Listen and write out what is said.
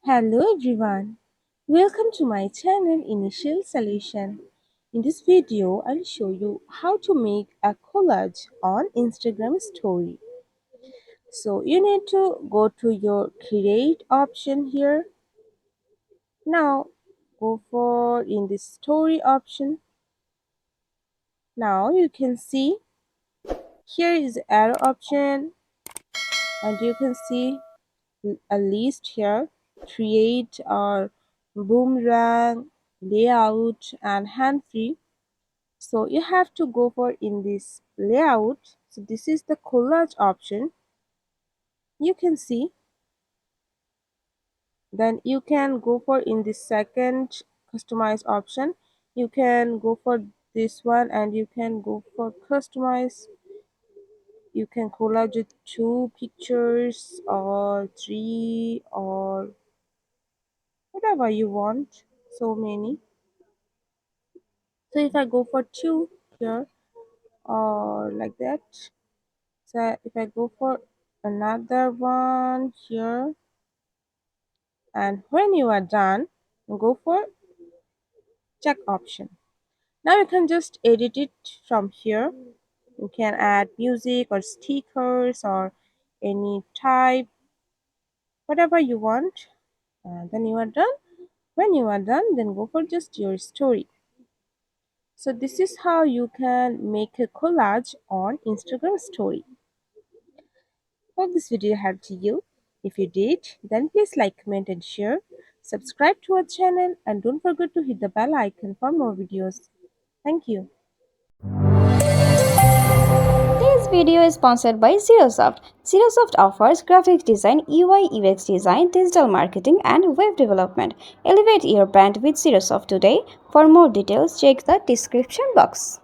Hello everyone, welcome to my channel Initial Solution. In this video, I'll show you how to make a collage on Instagram story. So you need to go to your create option here. Now go for in the story option. Now you can see here is arrow option and you can see a list here, create or boomerang, layout and hand free. So you have to go for in this layout. So this is the collage option. You can see, then you can go for in the second customize option. You can go for this one and you can go for customize. You can collage with two pictures or three or whatever you want, so many. So if I go for two here or like that, so if I go for another one here, and when you are done, go for check option. Now you can just edit it from here. You can add music or stickers or any type, whatever you want, and then you are done. When you are done, then go for just your story. So this is how you can make a collage on Instagram story. Hope this video helped you. If you did, then please like, comment and share. Subscribe to our channel and don't forget to hit the bell icon for more videos. Thank you. This video is sponsored by Zerosoft. Zerosoft offers graphic design, UI UX design, digital marketing, and web development. Elevate your brand with Zerosoft today. For more details, check the description box.